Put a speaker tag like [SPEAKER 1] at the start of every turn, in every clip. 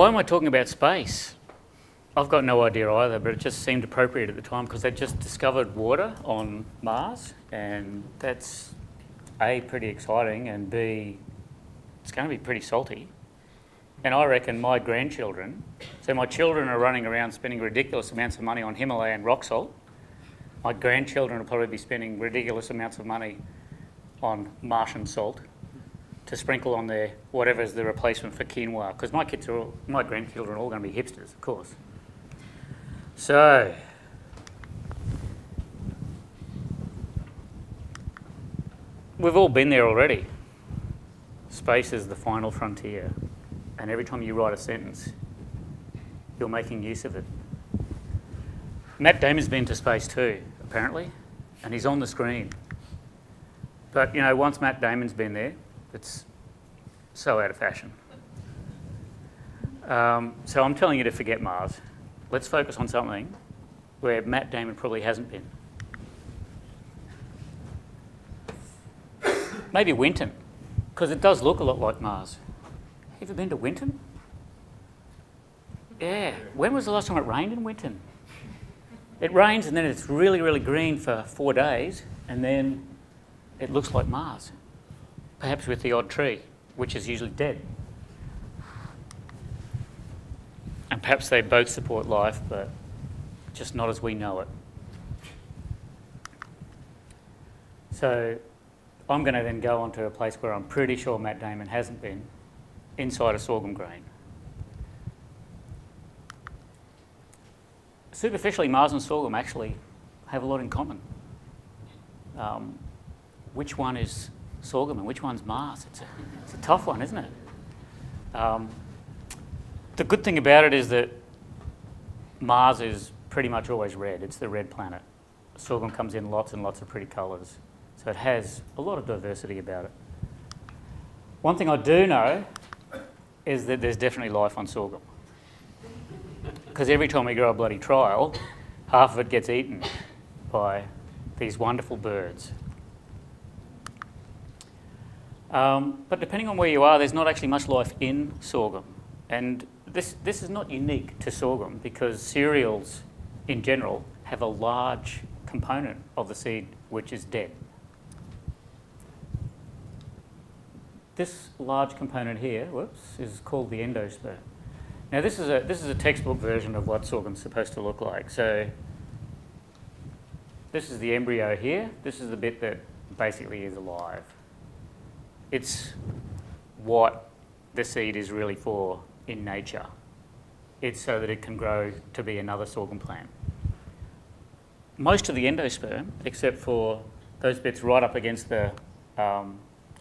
[SPEAKER 1] why am I talking about space? I've got no idea either, but it just seemed appropriate at the time because they just discovered water on Mars, and that's A, pretty exciting, and B, it's going to be pretty salty. And I reckon my grandchildren, so my children are running around spending ridiculous amounts of money on Himalayan rock salt. My grandchildren will probably be spending ridiculous amounts of money on Martian salt to sprinkle on their whatever's the replacement for quinoa, because my grandchildren are all going to be hipsters, of course. So, we've all been there already. Space is the final frontier, and every time you write a sentence, you're making use of it. Matt Damon's been to space too, apparently, and he's on the screen. But, you know, once Matt Damon's been there, it's so out of fashion. So I'm telling you to forget Mars. Let's focus on something where Matt Damon probably hasn't been. Maybe Winton, because it does look a lot like Mars. Have you been to Winton? Yeah. When was the last time it rained in Winton? It rains and then it's really, really green for 4 days, and then it looks like Mars, perhaps with the odd tree, which is usually dead. And perhaps they both support life, but just not as we know it. So I'm going to then go on to a place where I'm pretty sure Matt Damon hasn't been, inside a sorghum grain. Superficially, Mars and sorghum actually have a lot in common. Which one is sorghum and which one's Mars? It's a tough one, isn't it? The good thing about it is that Mars is pretty much always red. It's the red planet. Sorghum comes in lots and lots of pretty colours. So it has a lot of diversity about it. One thing I do know is that there's definitely life on sorghum. Because every time we grow a bloody trial, half of it gets eaten by these wonderful birds. But depending on where you are, there's not actually much life in sorghum. And this is not unique to sorghum because cereals in general have a large component of the seed which is dead. This large component here, is called the endosperm. Now this is a textbook version of what sorghum's supposed to look like. So this is the embryo here. This is the bit that basically is alive. It's what the seed is really for in nature. It's so that it can grow to be another sorghum plant. Most of the endosperm, except for those bits right up against the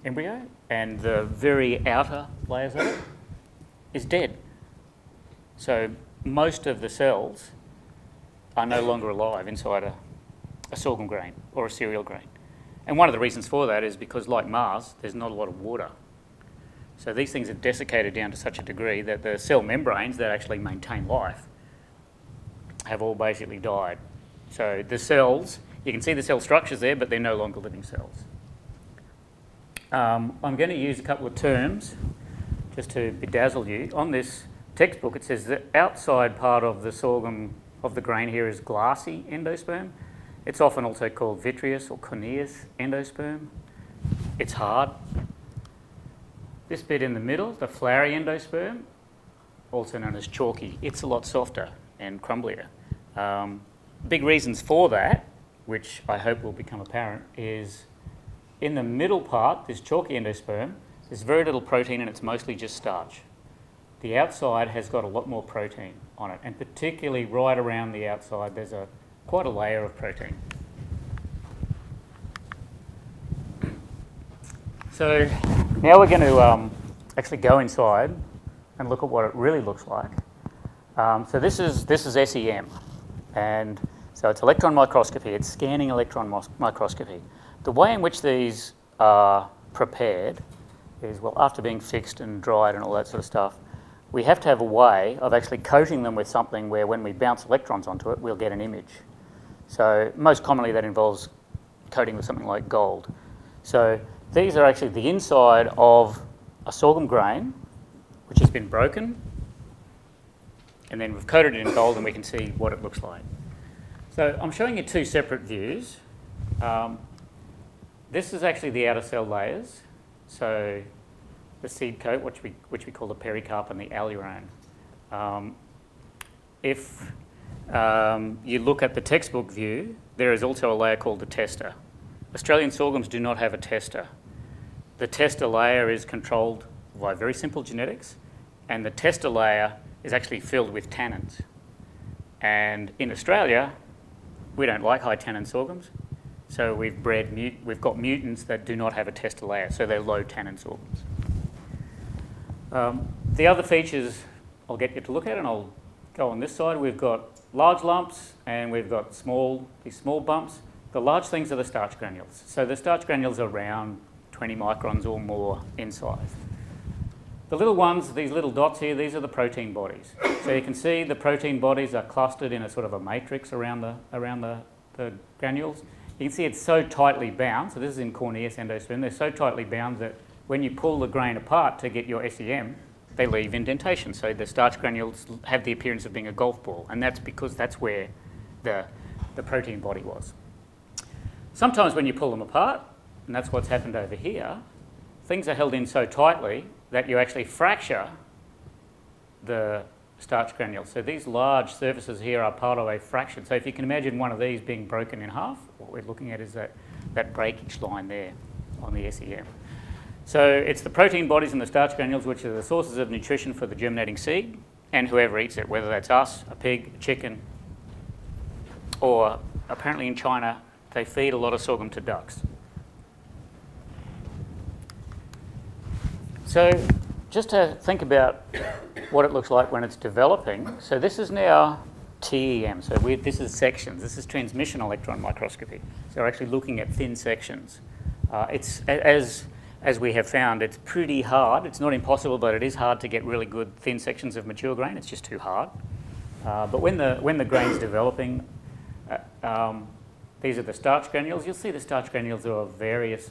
[SPEAKER 1] embryo and the very outer layers of it, is dead. So most of the cells are no longer alive inside a sorghum grain or a cereal grain. And one of the reasons for that is because, like Mars, there's not a lot of water. So these things are desiccated down to such a degree that the cell membranes that actually maintain life have all basically died. So the cells, you can see the cell structures there, but they're no longer living cells. I'm going to use a couple of terms just to bedazzle you. On this textbook, it says the outside part of the sorghum, of the grain here, is glassy endosperm. It's often also called vitreous or corneous endosperm. It's hard. This bit in the middle, the flowery endosperm, also known as chalky, it's a lot softer and crumblier. Big reasons for that, which I hope will become apparent, is in the middle part, this chalky endosperm, there's very little protein and it's mostly just starch. The outside has got a lot more protein on it, and particularly right around the outside there's quite a layer of protein. So now we're going to actually go inside and look at what it really looks like. So this is SEM, and so it's electron microscopy. It's scanning electron microscopy. The way in which these are prepared is, well, after being fixed and dried and all that sort of stuff, we have to have a way of actually coating them with something where when we bounce electrons onto it, we'll get an image. So most commonly that involves coating with something like gold. So these are actually the inside of a sorghum grain, which has been broken And then we've coated it in gold and we can see what it looks like. So I'm showing you two separate views. This is actually the outer cell layers. So the seed coat, which we call the pericarp, and the alurone. If you look at the textbook view, there is also a layer called the tester. Australian sorghums do not have a tester. The tester layer is controlled by very simple genetics, and the tester layer is actually filled with tannins. And in Australia, we don't like high tannin sorghums, so we've got mutants that do not have a tester layer, so they're low tannin sorghums. The other features I'll get you to look at, and I'll go on this side. We've got large lumps and we've got these small bumps. The large things are the starch granules. So the starch granules are around 20 microns or more in size. The little ones, these little dots here, these are the protein bodies. So you can see the protein bodies are clustered in a sort of a matrix around the granules. You can see it's so tightly bound. So this is in corneous endosperm. They're so tightly bound that when you pull the grain apart to get your SEM, they leave indentation. So the starch granules have the appearance of being a golf ball, and that's because that's where the protein body was. Sometimes when you pull them apart, and that's what's happened over here, things are held in so tightly that you actually fracture the starch granules. So these large surfaces here are part of a fraction. So if you can imagine one of these being broken in half, what we're looking at is that breakage line there on the SEM. So it's the protein bodies and the starch granules which are the sources of nutrition for the germinating seed and whoever eats it, whether that's us, a pig, a chicken, or apparently in China they feed a lot of sorghum to ducks. So just to think about what it looks like when it's developing, so this is now TEM, so this is sections. This is transmission electron microscopy. So we're actually looking at thin sections. It's as we have found, it's pretty hard. It's not impossible, but it is hard to get really good thin sections of mature grain. It's just too hard. But when the grain's developing, these are the starch granules. You'll see the starch granules are of various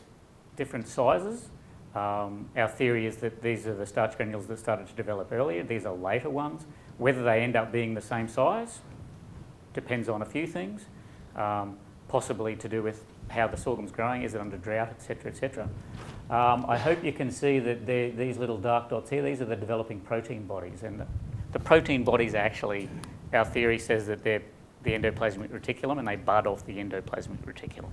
[SPEAKER 1] different sizes. Our theory is that these are the starch granules that started to develop earlier. These are later ones. Whether they end up being the same size depends on a few things, possibly to do with how the sorghum's growing, is it under drought, etc., etc. I hope you can see that these little dark dots here, these are the developing protein bodies. And the protein bodies actually, our theory says that they're the endoplasmic reticulum and they bud off the endoplasmic reticulum.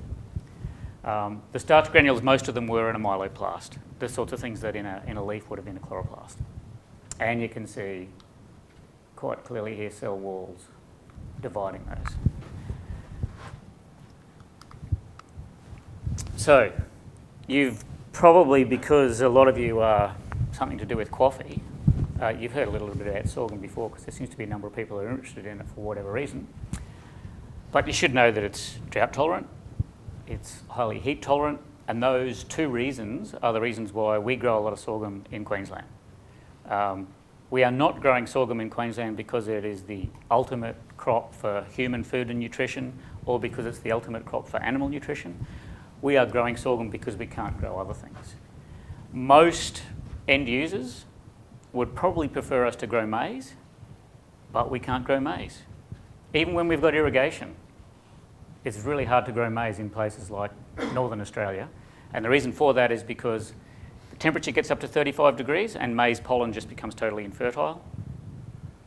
[SPEAKER 1] The starch granules, most of them were in a myeloplast, the sorts of things that in a leaf would have been a chloroplast. And you can see quite clearly here cell walls dividing those. So you've probably, because a lot of you are something to do with QAAFI, you've heard a little bit about sorghum before because there seems to be a number of people who are interested in it for whatever reason. But you should know that it's drought tolerant, it's highly heat tolerant, and those two reasons are the reasons why we grow a lot of sorghum in Queensland. We are not growing sorghum in Queensland because it is the ultimate crop for human food and nutrition or because it's the ultimate crop for animal nutrition. We are growing sorghum because we can't grow other things. Most end users would probably prefer us to grow maize, but we can't grow maize. Even when we've got irrigation, it's really hard to grow maize in places like Northern Australia. And the reason for that is because the temperature gets up to 35 degrees and maize pollen just becomes totally infertile.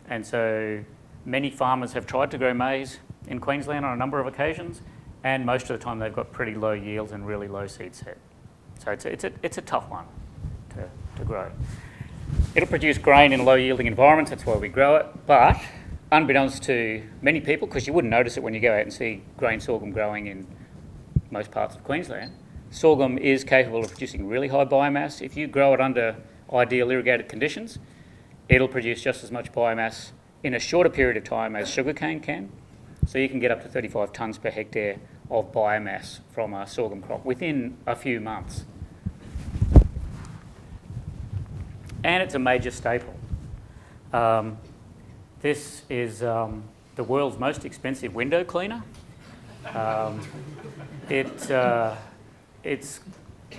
[SPEAKER 1] And so many farmers have tried to grow maize in Queensland on a number of occasions, and most of the time they've got pretty low yields and really low seed set. So it's a tough one to grow. It'll produce grain in low yielding environments, that's why we grow it, but unbeknownst to many people, because you wouldn't notice it when you go out and see grain sorghum growing in most parts of Queensland, sorghum is capable of producing really high biomass. If you grow it under ideal irrigated conditions, it'll produce just as much biomass in a shorter period of time as sugarcane can. So you can get up to 35 tonnes per hectare of biomass from a sorghum crop within a few months. And it's a major staple. This is the world's most expensive window cleaner. Its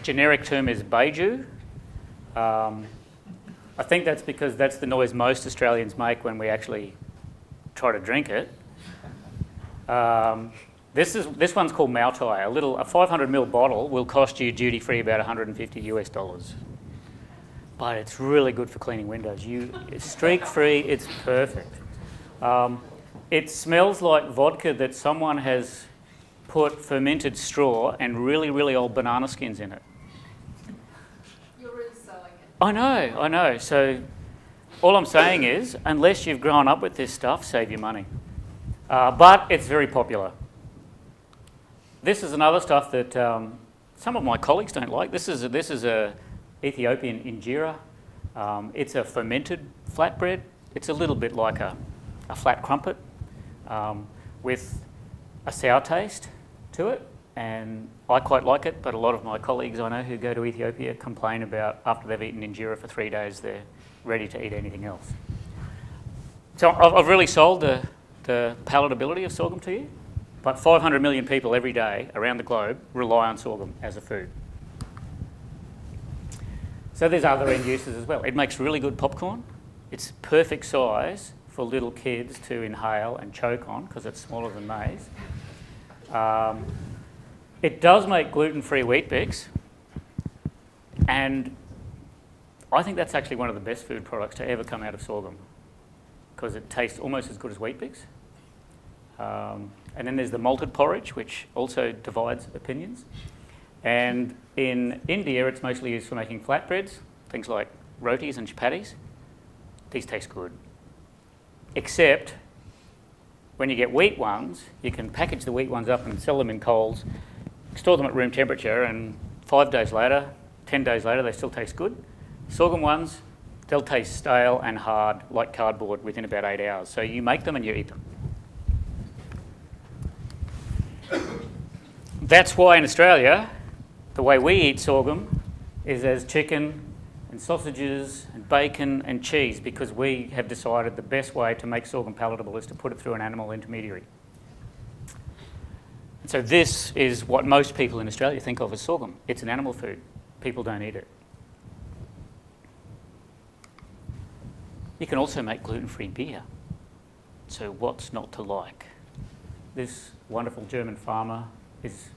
[SPEAKER 1] generic term is beiju. I think that's because that's the noise most Australians make when we actually try to drink it. This one's called Maltai. A 500 ml bottle will cost you duty free about $150 US. But it's really good for cleaning windows. It's streak free. It's perfect. It smells like vodka that someone has put fermented straw and really, really old banana skins in it.
[SPEAKER 2] You're really selling it.
[SPEAKER 1] I know. So all I'm saying is, unless you've grown up with this stuff, save your money. But it's very popular. This is another stuff that some of my colleagues don't like. This is a Ethiopian injera. It's a fermented flatbread. It's a little bit like a flat crumpet with a sour taste to it, and I quite like it, but a lot of my colleagues I know who go to Ethiopia complain about after they've eaten injera for 3 days, they're ready to eat anything else. So I've really sold the palatability of sorghum to you, but 500 million people every day around the globe rely on sorghum as a food. So there's other end uses as well. It makes really good popcorn. It's perfect size for little kids to inhale and choke on because it's smaller than maize. It does make gluten-free Weet Bix, and I think that's actually one of the best food products to ever come out of sorghum because it tastes almost as good as Weet Bix. And then there's the malted porridge, which also divides opinions. And in India, it's mostly used for making flatbreads, things like rotis and chapatis. These taste good. Except when you get wheat ones, you can package the wheat ones up and sell them in Coles, store them at room temperature, and 5 days later, 10 days later, they still taste good. Sorghum ones, they'll taste stale and hard like cardboard within about 8 hours. So you make them and you eat them. That's why in Australia, the way we eat sorghum is as chicken and sausages and bacon and cheese, because we have decided the best way to make sorghum palatable is to put it through an animal intermediary. And so this is what most people in Australia think of as sorghum. It's an animal food. People don't eat it. You can also make gluten-free beer. So what's not to like? This wonderful German farmer is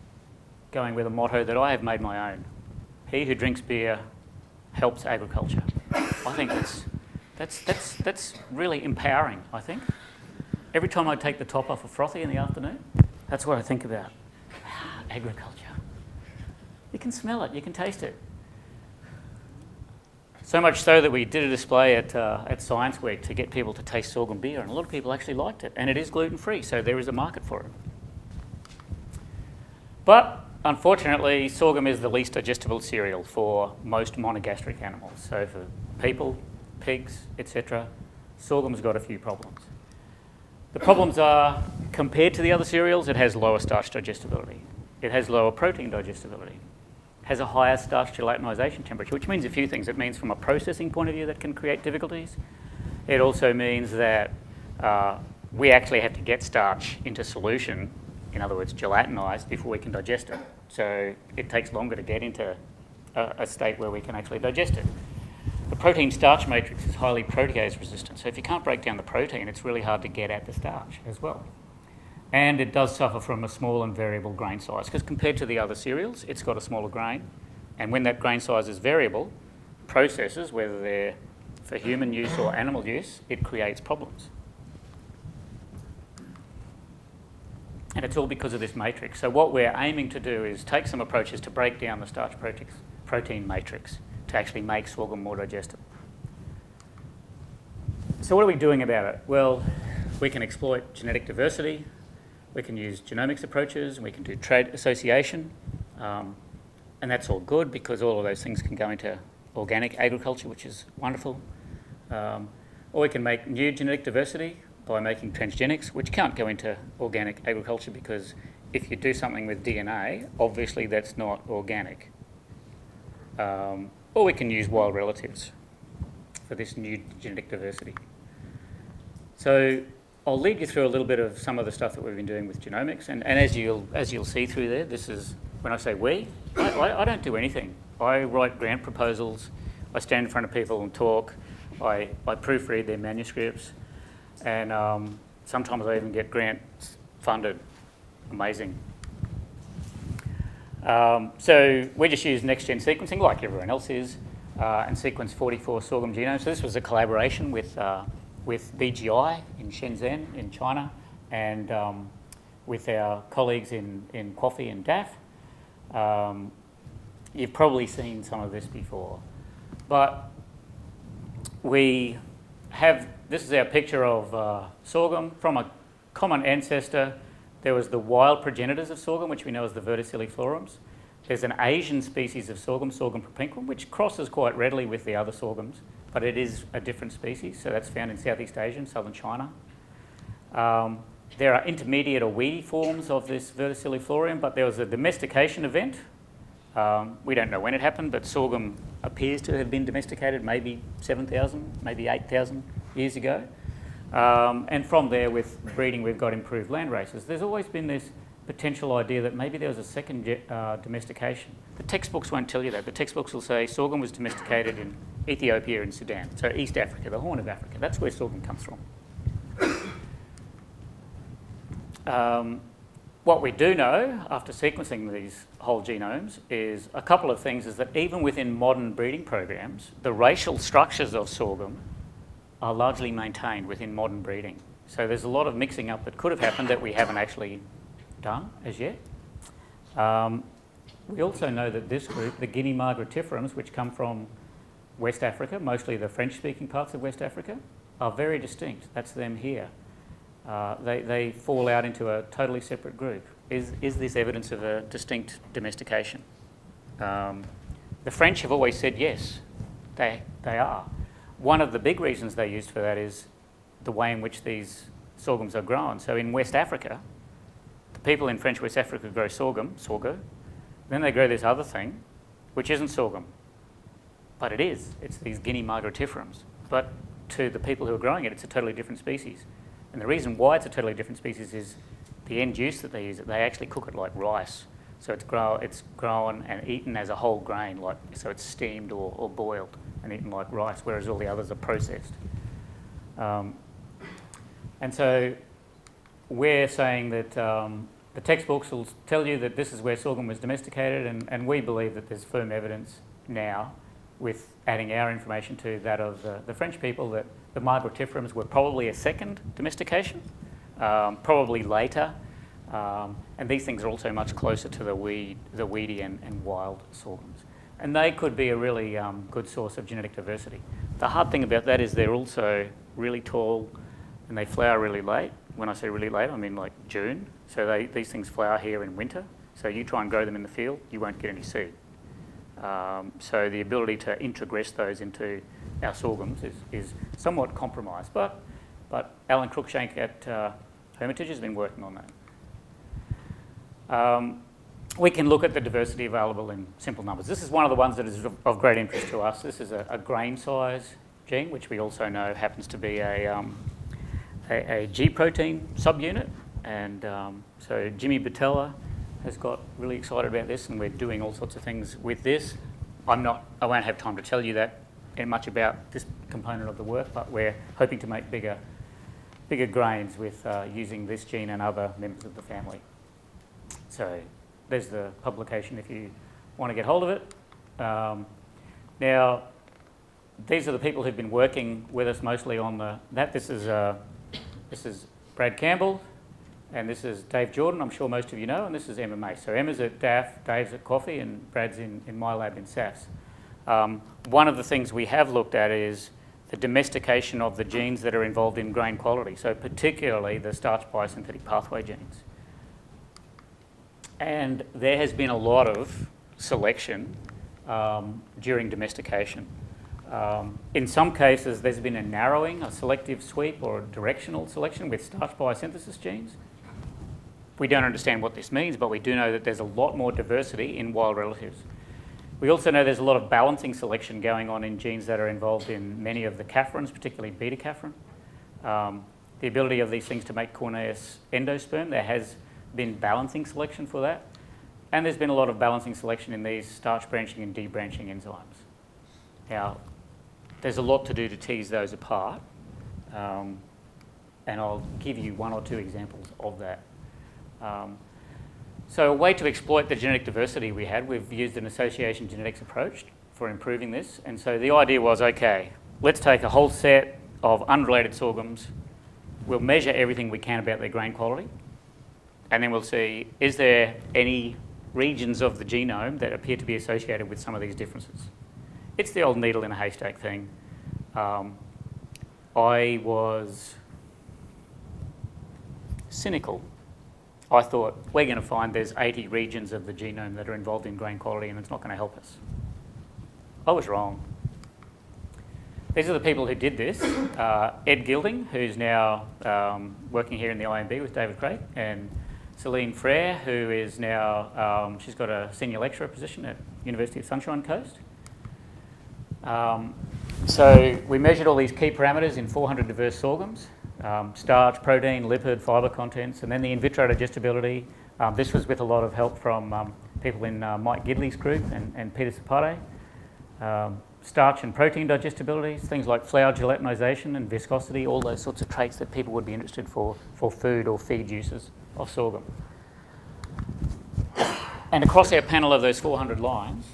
[SPEAKER 1] going with a motto that I have made my own. He who drinks beer helps agriculture. I think that's really empowering, I think. Every time I take the top off a frothy in the afternoon, that's what I think about. Agriculture. You can smell it, you can taste it. So much so that we did a display at Science Week to get people to taste sorghum beer, and a lot of people actually liked it. And it is gluten-free, so there is a market for it. But unfortunately, sorghum is the least digestible cereal for most monogastric animals. So for people, pigs, etc., sorghum's got a few problems. The problems are, compared to the other cereals, it has lower starch digestibility. It has lower protein digestibility. It has a higher starch gelatinization temperature, which means a few things. It means from a processing point of view that can create difficulties. It also means that we actually have to get starch into solution, in other words, gelatinized, before we can digest it. So it takes longer to get into a state where we can actually digest it. The protein starch matrix is highly protease resistant, so if you can't break down the protein, it's really hard to get at the starch as well. And it does suffer from a small and variable grain size, because compared to the other cereals, it's got a smaller grain. And when that grain size is variable, processes, whether they're for human use or animal use, it creates problems. And it's all because of this matrix. So what we're aiming to do is take some approaches to break down the starch protein matrix to actually make sorghum more digestible. So what are we doing about it? Well, we can exploit genetic diversity, we can use genomics approaches, we can do trait association, and that's all good because all of those things can go into organic agriculture, which is wonderful. Or we can make new genetic diversity by making transgenics, which can't go into organic agriculture because if you do something with DNA, obviously that's not organic. Or we can use wild relatives for this new genetic diversity. So I'll lead you through a little bit of some of the stuff that we've been doing with genomics, and as you'll see through there, this is, when I say we, I don't do anything. I write grant proposals, I stand in front of people and talk, I proofread their manuscripts, and sometimes I even get grants funded. Amazing. So we just use next-gen sequencing, like everyone else is, and sequence 44 sorghum genomes. So this was a collaboration with BGI in Shenzhen in China, and with our colleagues in QAAFI and DAF. You've probably seen some of this before, but we have, this is our picture of sorghum. From a common ancestor, there was the wild progenitors of sorghum, which we know as the Verticilliflorums. There's an Asian species of sorghum, Sorghum propinquum, which crosses quite readily with the other sorghums, but it is a different species, so that's found in Southeast Asia and southern China. There are intermediate or weedy forms of this Verticilliflorium, but there was a domestication event. We don't know when it happened, but sorghum appears to have been domesticated maybe 7,000, maybe 8,000 years ago. And from there, with breeding, we've got improved land races. There's always been this potential idea that maybe there was a second domestication. The textbooks won't tell you that. The textbooks will say sorghum was domesticated in Ethiopia and Sudan, so East Africa, the Horn of Africa. That's where sorghum comes from. What we do know after sequencing these whole genomes is a couple of things, is that even within modern breeding programs, the racial structures of sorghum are largely maintained within modern breeding. So there's a lot of mixing up that could have happened that we haven't actually done as yet. We also know that this group, the Guinea Margaritiferums, which come from West Africa, mostly the French-speaking parts of West Africa, are very distinct. That's them here. They fall out into a totally separate group. Is this evidence of a distinct domestication? The French have always said yes, they are. One of the big reasons they used for that is the way in which these sorghums are grown. So in West Africa, the people in French West Africa grow sorghum, sorgho, then they grow this other thing, which isn't sorghum, but it is. It's these Guinea Margaritiferums. But to the people who are growing it, it's a totally different species. And the reason why it's a totally different species is the end use that they use it. They actually cook it like rice. So it's grown and eaten as a whole grain, so it's steamed or boiled and eaten like rice, whereas all the others are processed. And so we're saying that the textbooks will tell you that this is where sorghum was domesticated, and we believe that there's firm evidence now, with adding our information to that of the French people, that the Margaritiferums were probably a second domestication, probably later, and these things are also much closer to the weedy and wild sorghums. And they could be a really good source of genetic diversity. The hard thing about that is they're also really tall and they flower really late. When I say really late, I mean like June. So these things flower here in winter. So you try and grow them in the field, you won't get any seed. So the ability to introgress those into our sorghums is somewhat compromised. But Alan Cruikshank at Hermitage has been working on that. We can look at the diversity available in simple numbers. This is one of the ones that is of great interest to us. This is a grain size gene, which we also know happens to be a G protein subunit. And so Jimmy Batella has got really excited about this, and we're doing all sorts of things with this. I won't have time to tell you that much about this component of the work, but we're hoping to make bigger grains with using this gene and other members of the family. So there's the publication if you want to get hold of it. Now, these are the people who've been working with us mostly on that. This is Brad Campbell, and this is Dave Jordan, I'm sure most of you know, and this is Emma May. So Emma's at DAF, Dave's at QAAFI, and Brad's in my lab in SAFS. One of the things we have looked at is the domestication of the genes that are involved in grain quality, so particularly the starch biosynthetic pathway genes. And there has been a lot of selection during domestication. In some cases, there's been a narrowing, a selective sweep or a directional selection with starch biosynthesis genes. We don't understand what this means, but we do know that there's a lot more diversity in wild relatives. We also know there's a lot of balancing selection going on in genes that are involved in many of the KAFIRINs, particularly beta-KAFIRIN. The ability of these things to make corneous endosperm, there has been balancing selection for that. And there's been a lot of balancing selection in these starch branching and debranching enzymes. Now, there's a lot to do to tease those apart. And I'll give you one or two examples of that. So a way to exploit the genetic diversity we had, we've used an association genetics approach for improving this. And so the idea was, okay, let's take a whole set of unrelated sorghums. We'll measure everything we can about their grain quality. And then we'll see, is there any regions of the genome that appear to be associated with some of these differences? It's the old needle in a haystack thing. I was cynical. I thought, we're going to find there's 80 regions of the genome that are involved in grain quality and it's not going to help us. I was wrong. These are the people who did this. Ed Gilding, who's now working here in the IMB with David Craig, and Celine Frere, who is now, she's got a senior lecturer position at University of Sunshine Coast. So we measured all these key parameters in 400 diverse sorghums. Starch, protein, lipid, fibre contents, and then the in vitro digestibility. This was with a lot of help from people in Mike Gidley's group and Peter Sapade. Starch and protein digestibilities, things like flour gelatinization and viscosity, all those sorts of traits that people would be interested for food or feed uses of sorghum. And across our panel of those 400 lines,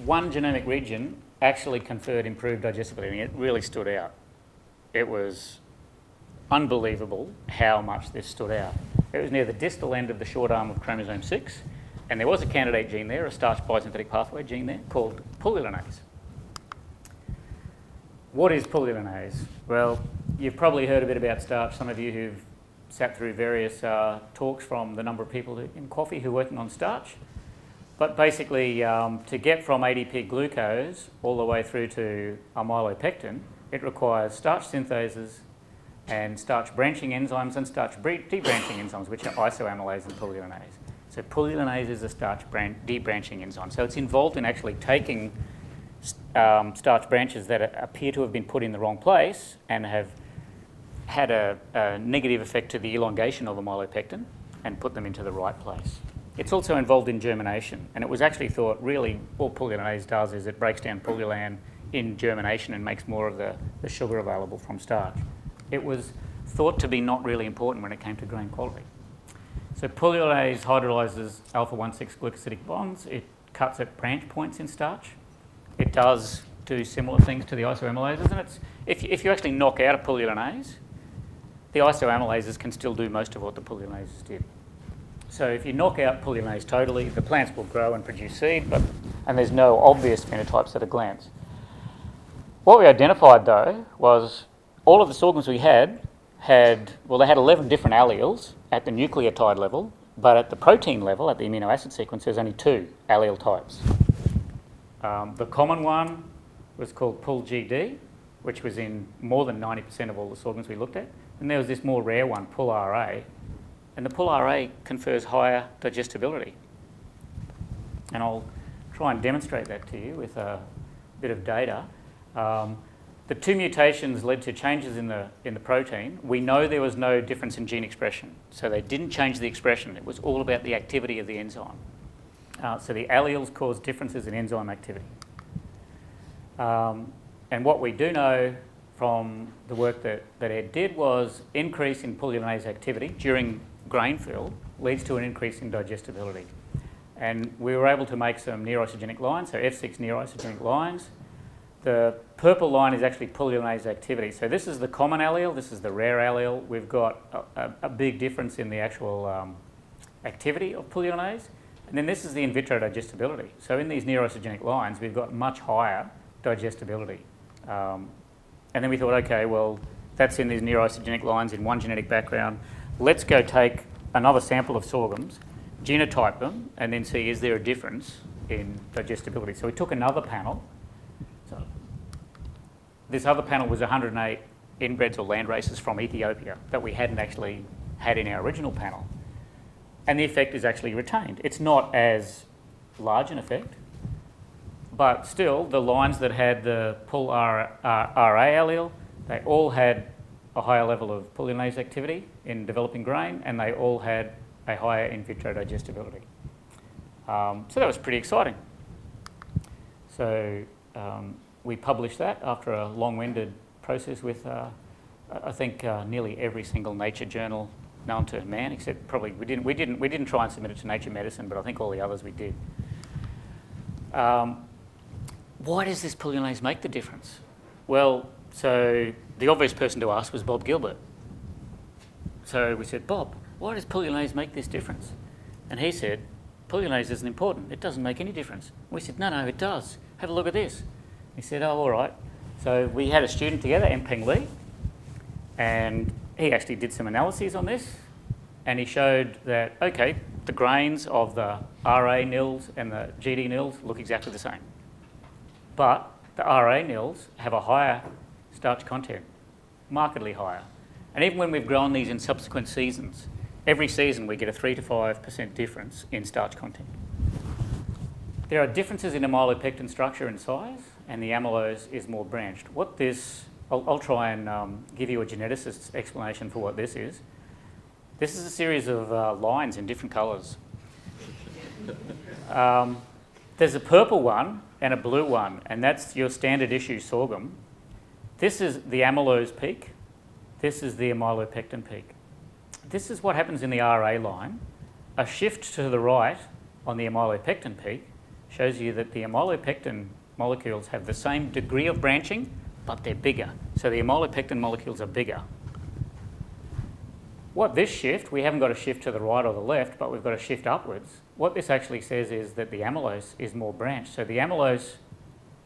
[SPEAKER 1] one genomic region actually conferred improved digestibility, and it really stood out. It was unbelievable how much this stood out. It was near the distal end of the short arm of chromosome 6, and there was a candidate gene there, a starch biosynthetic pathway gene there, called pulylanase. What is pulylanase? Well, you've probably heard a bit about starch, some of you who've sat through various talks from the number of people in QAAFI who are working on starch. But basically, to get from ADP glucose all the way through to amylopectin, it requires starch synthasers and starch branching enzymes and starch debranching enzymes, which are isoamylase and pulylanase. So pulylanase is a starch debranching enzyme. So it's involved in actually taking starch branches that appear to have been put in the wrong place and have had a negative effect to the elongation of amylopectin and put them into the right place. It's also involved in germination, and it was actually thought really all pulylanase does is it breaks down pullulan in germination and makes more of the sugar available from starch. It was thought to be not really important when it came to grain quality. So pulylanase hydrolyzes alpha-1,6 glucosidic bonds. It cuts at branch points in starch. It does do similar things to the isoamylases, and if you actually knock out a pulylanase, the isoamylases can still do most of what the pullylanases did. So if you knock out pulylanase totally, the plants will grow and produce seed, and there's no obvious phenotypes at a glance. What we identified, though, was all of the sorghums we had, they had 11 different alleles at the nucleotide level, but at the protein level, at the amino acid sequence, there's only 2 allele types. The common one was called PUL-GD, which was in more than 90% of all the sorghums we looked at. And there was this more rare one, PUL-RA. And the PUL-RA confers higher digestibility. And I'll try and demonstrate that to you with a bit of data. The 2 mutations led to changes in the protein. We know there was no difference in gene expression. So they didn't change the expression. It was all about the activity of the enzyme. So the alleles cause differences in enzyme activity. And what we do know from the work that Ed did was increase in pulylanase activity during grain fill leads to an increase in digestibility. And we were able to make some near-isogenic lines, so F6 near-isogenic lines. The purple line is actually pulylanase activity. So this is the common allele, this is the rare allele. We've got a big difference in the actual activity of pulylanase. And then this is the in vitro digestibility. So in these near-isogenic lines, we've got much higher digestibility. And then we thought, okay, well, that's in these near-isogenic lines in one genetic background. Let's go take another sample of sorghums, genotype them, and then see is there a difference in digestibility. So we took another panel. So this other panel was 108 inbreds or land races from Ethiopia that we hadn't actually had in our original panel. And the effect is actually retained. It's not as large an effect, but still the lines that had the PUL-RA allele, they all had a higher level of pulylanase activity in developing grain, and they all had a higher in vitro digestibility. So that was pretty exciting. So we published that after a long-winded process with I think nearly every single Nature journal known to man, except probably we didn't try and submit it to Nature Medicine, but I think all the others we did. Why does this polymerase make the difference? Well, so the obvious person to ask was Bob Gilbert. So we said, Bob, why does polymerase make this difference? And he said, polymerase isn't important. It doesn't make any difference. We said, no, it does. Have a look at this. He said, oh, all right. So we had a student together, Peng Li, and he actually did some analyses on this, and he showed that, okay, the grains of the RA nils and the GD nils look exactly the same. But the RA nils have a higher starch content, markedly higher. And even when we've grown these in subsequent seasons, every season we get a 3 to 5% difference in starch content. There are differences in amylopectin structure and size, and the amylose is more branched. What this, I'll try and give you a geneticist's explanation for what this is. This is a series of lines in different colours. There's a purple one and a blue one, and that's your standard issue sorghum. This is the amylose peak. This is the amylopectin peak. This is what happens in the RA line. A shift to the right on the amylopectin peak shows you that the amylopectin molecules have the same degree of branching, but they're bigger. So the amylopectin molecules are bigger. What this shift, we haven't got a shift to the right or the left, but we've got a shift upwards. What this actually says is that the amylose is more branched. So the amylose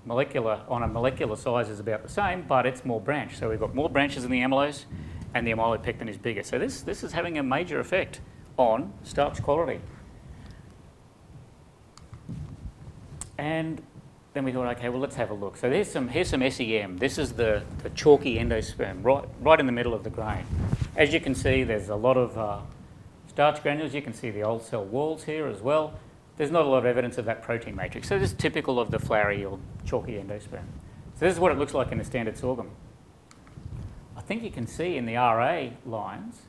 [SPEAKER 1] on a molecular size is about the same, but it's more branched. So we've got more branches in the amylose, and the amylopectin is bigger. So this is having a major effect on starch quality. And then we thought, okay, well, let's have a look. So here's some SEM. This is the chalky endosperm, right in the middle of the grain. As you can see, there's a lot of starch granules. You can see the old cell walls here as well. There's not a lot of evidence of that protein matrix. So this is typical of the flowery or chalky endosperm. So this is what it looks like in a standard sorghum. I think you can see in the RA lines,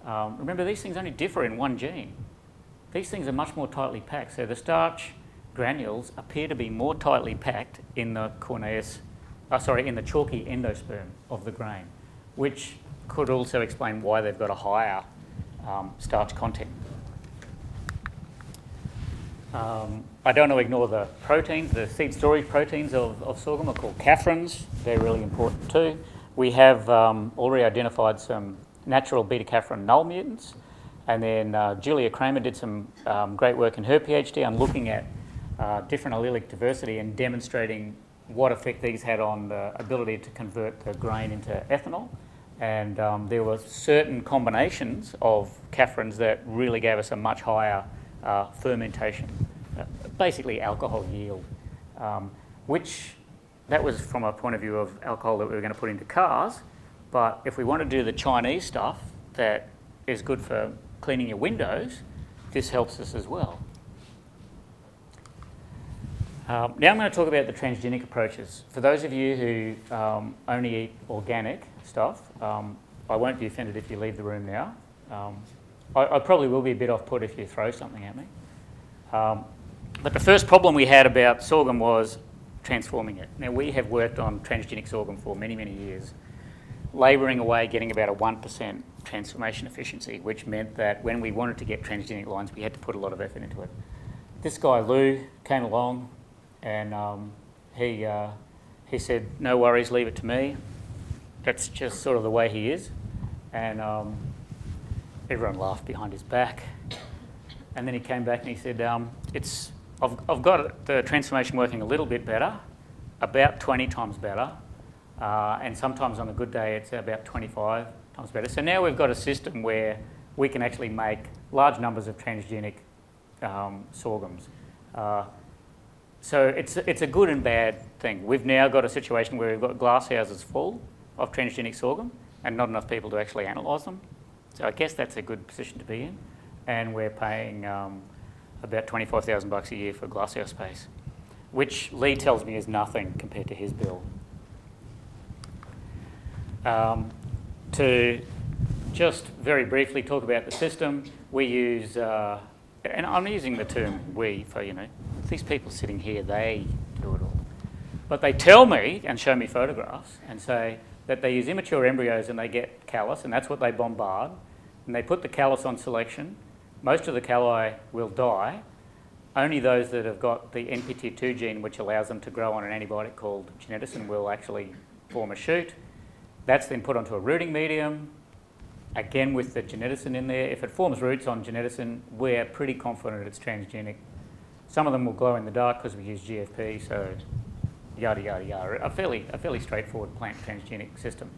[SPEAKER 1] remember these things only differ in one gene. These things are much more tightly packed. So the starch granules appear to be more tightly packed in the in the chalky endosperm of the grain, which could also explain why they've got a higher starch content. I don't want to ignore the proteins. The seed storage proteins of sorghum are called KAFIRINs. They're really important too. We have already identified some natural beta-caffrin null mutants, and then Julia Kramer did some great work in her PhD on looking at different allelic diversity and demonstrating what effect these had on the ability to convert the grain into ethanol. And there were certain combinations of KAFIRINs that really gave us a much higher fermentation, basically alcohol yield, which that was from a point of view of alcohol that we were going to put into cars. But if we want to do the Chinese stuff that is good for cleaning your windows, this helps us as well. Now I'm going to talk about the transgenic approaches. For those of you who only eat organic stuff, I won't be offended if you leave the room now. I probably will be a bit off-put if you throw something at me. But the first problem we had about sorghum was transforming it. Now, we have worked on transgenic sorghum for many, many years, labouring away, getting about a 1% transformation efficiency, which meant that when we wanted to get transgenic lines, we had to put a lot of effort into it. This guy, Lou, came along and he said, no worries, leave it to me. That's just sort of the way he is. And everyone laughed behind his back. And then he came back and he said, I've got the transformation working a little bit better, about 20 times better, and sometimes on a good day it's about 25 times better. So now we've got a system where we can actually make large numbers of transgenic sorghums. So it's a good and bad thing. We've now got a situation where we've got glass houses full of transgenic sorghum and not enough people to actually analyse them. So I guess that's a good position to be in. And we're paying about $25,000 a year for glasshouse space, which Lee tells me is nothing compared to his bill. To just very briefly talk about the system, we use, and I'm using the term we for, these people sitting here, they do it all. But they tell me and show me photographs and say, that they use immature embryos and they get callus, and that's what they bombard. And they put the callus on selection. Most of the calli will die. Only those that have got the NPT2 gene, which allows them to grow on an antibiotic called geneticin, will actually form a shoot. That's then put onto a rooting medium, again with the geneticin in there. If it forms roots on geneticin, we're pretty confident it's transgenic. Some of them will glow in the dark because we use GFP, so yada, yada, yada. A fairly straightforward plant transgenic system.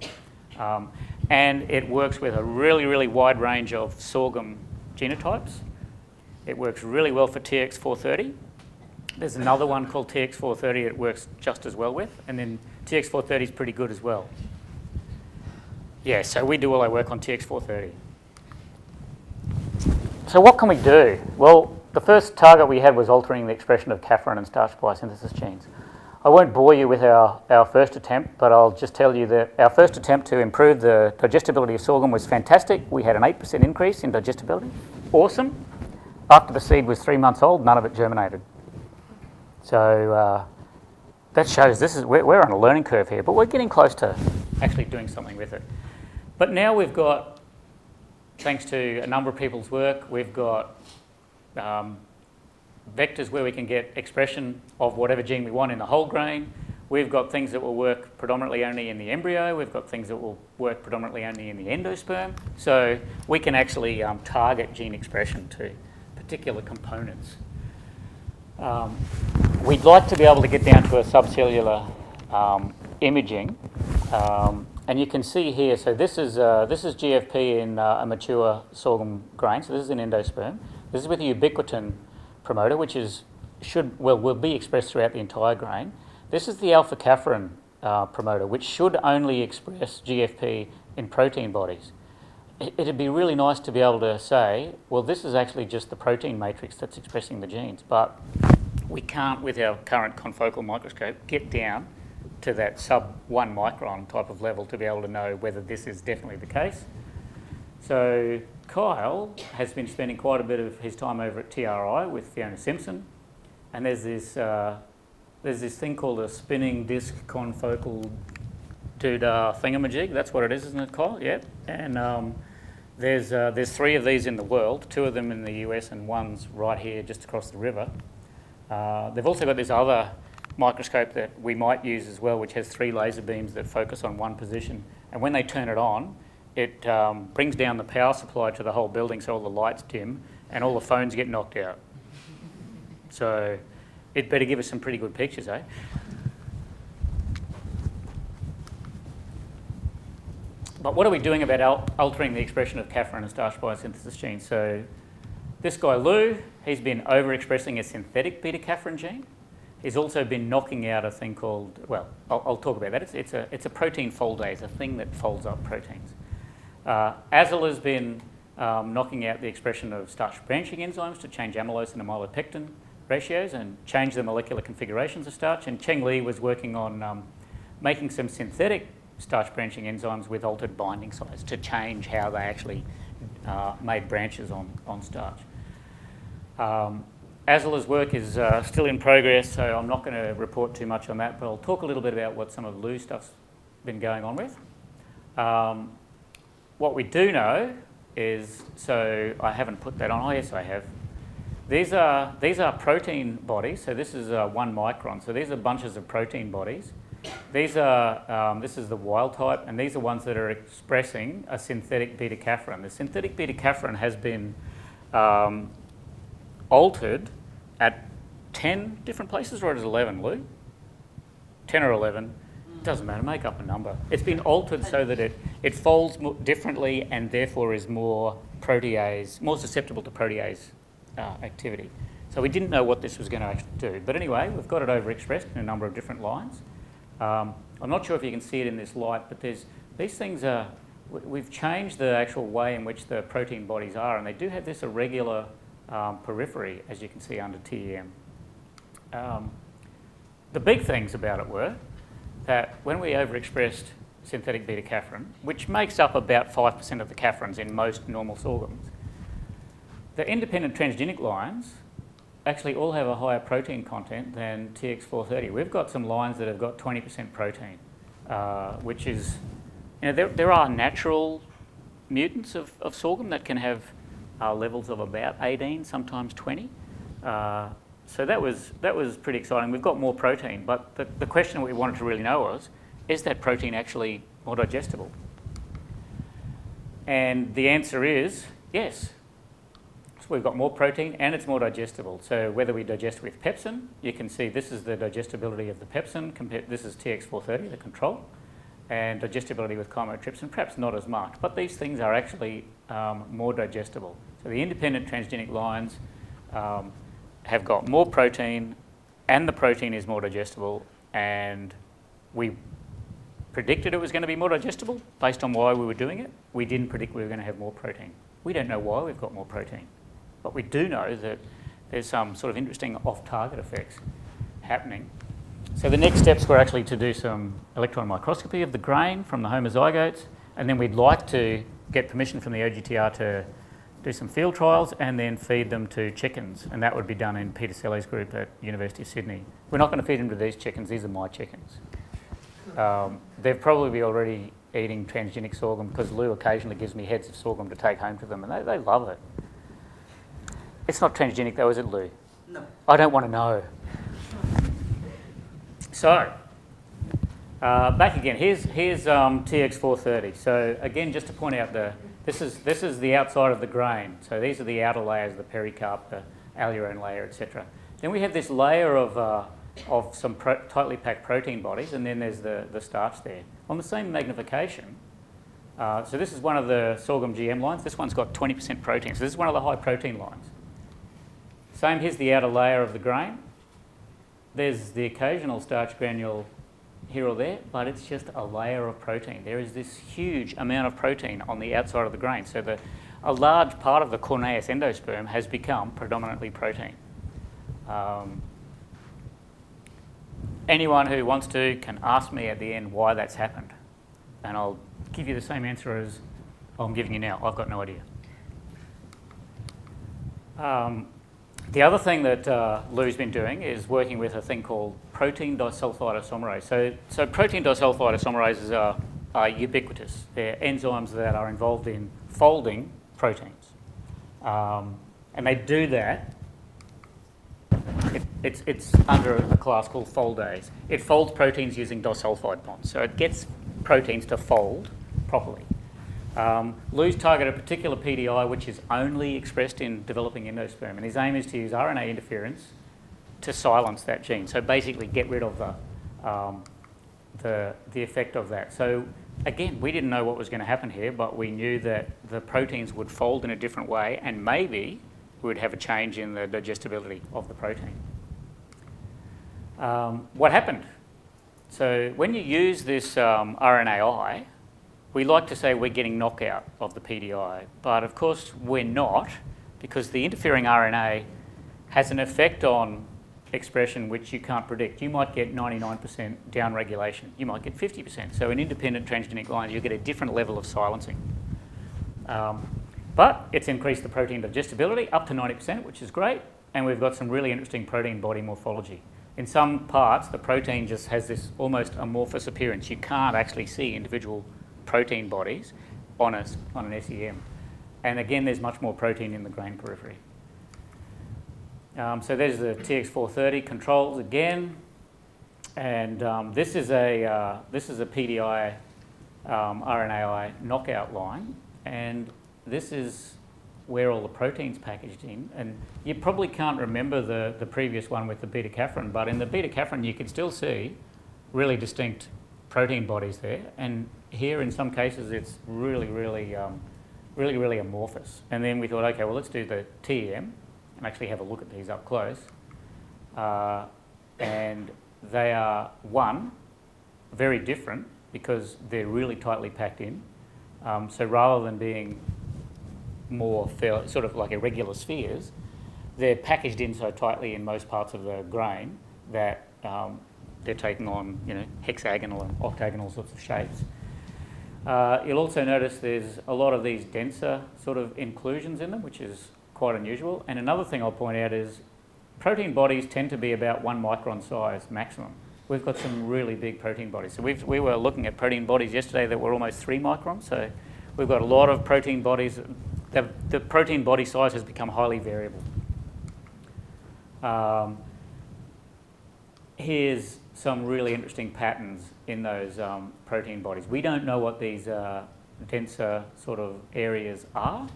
[SPEAKER 1] And it works with a really, really wide range of sorghum genotypes. It works really well for TX430. There's another one called TX430 it works just as well with, and then TX430 is pretty good as well. Yeah, so we do all our work on TX430. So what can we do? Well, the first target we had was altering the expression of KAFIRIN and starch biosynthesis genes. I won't bore you with our first attempt, but I'll just tell you that our first attempt to improve the digestibility of sorghum was fantastic. We had an 8% increase in digestibility. Awesome. After the seed was 3 months old, none of it germinated. So that shows we're on a learning curve here, but we're getting close to actually doing something with it. But now we've got, thanks to a number of people's work, we've got vectors where we can get expression of whatever gene we want in the whole grain. We've got things that will work predominantly only in the embryo. We've got things that will work predominantly only in the endosperm. So we can actually target gene expression to particular components. We'd like to be able to get down to a subcellular imaging. And you can see here, so this is GFP in a mature sorghum grain. So this is an endosperm. This is with a ubiquitin promoter, which will be expressed throughout the entire grain. This is the alpha KAFIRIN promoter, which should only express GFP in protein bodies. It'd be really nice to be able to say, well, this is actually just the protein matrix that's expressing the genes, but we can't, with our current confocal microscope, get down to that sub-1 micron type of level to be able to know whether this is definitely the case. So Kyle has been spending quite a bit of his time over at TRI with Fiona Simpson, and there's this thing called a spinning disc confocal doodah thingamajig. That's what it is, isn't it, Kyle? Yeah. And there's 3 of these in the world, 2 of them in the US and one's right here just across the river. They've also got this other microscope that we might use as well, which has 3 laser beams that focus on one position. And when they turn it on, it brings down the power supply to the whole building so all the lights dim and all the phones get knocked out. So it better give us some pretty good pictures, eh? But what are we doing about altering the expression of KAFIRIN and starch biosynthesis genes? So this guy, Lou, he's been overexpressing a synthetic beta-KAFIRIN gene. He's also been knocking out a thing called, well, I'll talk about that. It's a protein foldase, a thing that folds up proteins. Azil has been knocking out the expression of starch branching enzymes to change amylose and amylopectin ratios and change the molecular configurations of starch. And Cheng Li was working on making some synthetic starch branching enzymes with altered binding sites to change how they actually made branches on starch. Azila's work is still in progress, so I'm not going to report too much on that, but I'll talk a little bit about what some of Lou's stuff's been going on with. What we do know is, so I haven't put that on. Oh, yes, I have. These are protein bodies. So this is 1 micron. So these are bunches of protein bodies. These are this is the wild type, and these are ones that are expressing a synthetic beta-KAFIRIN. The synthetic beta-KAFIRIN has been altered at 10 different places, or at 11, Lou? 10 or 11. Doesn't matter, make up a number. It's been altered so that it folds differently and therefore is more susceptible to protease activity. So we didn't know what this was going to actually do. But anyway, we've got it overexpressed in a number of different lines. I'm not sure if you can see it in this light, but these things are, we've changed the actual way in which the protein bodies are, and they do have this irregular periphery, as you can see under TEM. The big things about it were that when we overexpressed synthetic beta-KAFIRIN, which makes up about 5% of the KAFIRINs in most normal sorghums, the independent transgenic lines actually all have a higher protein content than TX430. We've got some lines that have got 20% protein, which is there are natural mutants of sorghum that can have levels of about 18, sometimes 20. So that was pretty exciting. We've got more protein, but the question we wanted to really know was, is that protein actually more digestible? And the answer is yes. So we've got more protein and it's more digestible. So whether we digest with pepsin, you can see this is the digestibility of the pepsin. This is TX430, the control, and digestibility with chymotrypsin, perhaps not as much. But these things are actually more digestible. So the independent transgenic lines have got more protein, and the protein is more digestible, and we predicted it was going to be more digestible based on why we were doing it. We didn't predict we were going to have more protein. We don't know why we've got more protein, but we do know that there's some sort of interesting off-target effects happening. So the next steps were actually to do some electron microscopy of the grain from the homozygotes, and then we'd like to get permission from the OGTR to do some field trials and then feed them to chickens, and that would be done in Peter Selly's group at University of Sydney. We're not going to feed them to these chickens, these are my chickens. They've probably be already eating transgenic sorghum because Lou occasionally gives me heads of sorghum to take home to them, and they love it. It's not transgenic though, is it, Lou?
[SPEAKER 3] No.
[SPEAKER 1] I don't want to know. So, back again, here's TX430. So again, just to point out, this is the outside of the grain. So these are the outer layers, the pericarp, the alurone layer, etc. Then we have this layer of some tightly packed protein bodies, and then there's the starch there. On the same magnification, so this is one of the sorghum GM lines. This one's got 20% protein, so this is one of the high protein lines. Same, here's the outer layer of the grain. There's the occasional starch granule here or there, but it's just a layer of protein. There is this huge amount of protein on the outside of the grain. So a large part of the corneous endosperm has become predominantly protein. Anyone who wants to can ask me at the end why that's happened, and I'll give you the same answer as I'm giving you now. I've got no idea. The other thing that Lou's been doing is working with a thing called protein disulfide isomerase. So protein disulfide isomerases are ubiquitous. They're enzymes that are involved in folding proteins. And they do that. It's under a class called foldase. It folds proteins using disulfide bonds. So it gets proteins to fold properly. Lou's targeted a particular PDI which is only expressed in developing endosperm, and his aim is to use RNA interference to silence that gene. So basically get rid of the effect of that. So again, we didn't know what was going to happen here, but we knew that the proteins would fold in a different way, and maybe we would have a change in the digestibility of the protein. What happened? So when you use this RNAi, we like to say we're getting knockout of the PDI, but of course we're not, because the interfering RNA has an effect on expression which you can't predict. You might get 99% downregulation. You might get 50%. So in independent transgenic lines, you get a different level of silencing. But it's increased the protein digestibility up to 90%, which is great, and we've got some really interesting protein body morphology. In some parts, the protein just has this almost amorphous appearance. You can't actually see individual protein bodies on an SEM. And again, there's much more protein in the grain periphery. So there's the TX430 controls again, and this is a PDI RNAi knockout line, and this is where all the protein's packaged in. And you probably can't remember the previous one with the beta-KAFIRIN, but in the beta-KAFIRIN you can still see really distinct protein bodies there, and here in some cases it's really amorphous. And then we thought, okay, well, let's do the TEM and actually have a look at these up close. And they are, one, very different because they're really tightly packed in. So rather than being more sort of like irregular spheres, they're packaged in so tightly in most parts of the grain that they're taking on, hexagonal and octagonal sorts of shapes. You'll also notice there's a lot of these denser sort of inclusions in them, which is quite unusual. And another thing I'll point out is protein bodies tend to be about 1 micron size maximum. we've got some really big protein bodies. So we were looking at protein bodies yesterday that were almost 3 microns. So we've got a lot of protein bodies. The protein body size has become highly variable. Here's some really interesting patterns in those protein bodies. We don't know what these denser sort of areas are.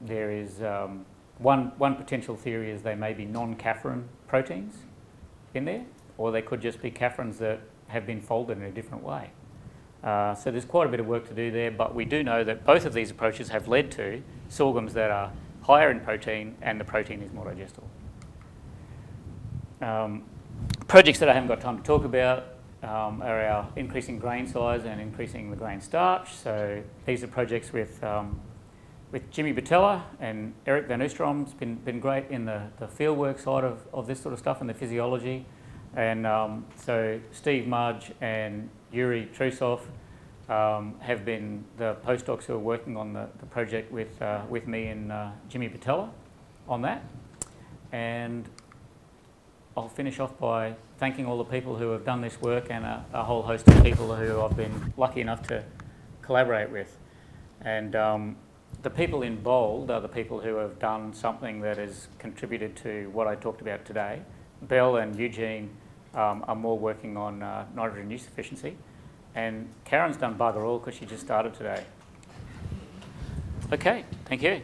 [SPEAKER 1] There is one potential theory is they may be non-KAFIRIN proteins in there, or they could just be KAFIRINs that have been folded in a different way. So there's quite a bit of work to do there, but we do know that both of these approaches have led to sorghums that are higher in protein, and the protein is more digestible. Projects that I haven't got time to talk about are our increasing grain size and increasing the grain starch. So these are projects with Jimmy Batella and Eric Van Oostrom's been great in the fieldwork side of this sort of stuff and the physiology. And so Steve Mudge and Yuri Trusov have been the postdocs who are working on the project with me and Jimmy Batella on that. And I'll finish off by thanking all the people who have done this work and a whole host of people who I've been lucky enough to collaborate with. And the people in bold are the people who have done something that has contributed to what I talked about today. Belle and Eugene are more working on nitrogen use efficiency. And Karen's done bugger all because she just started today. Okay, thank you.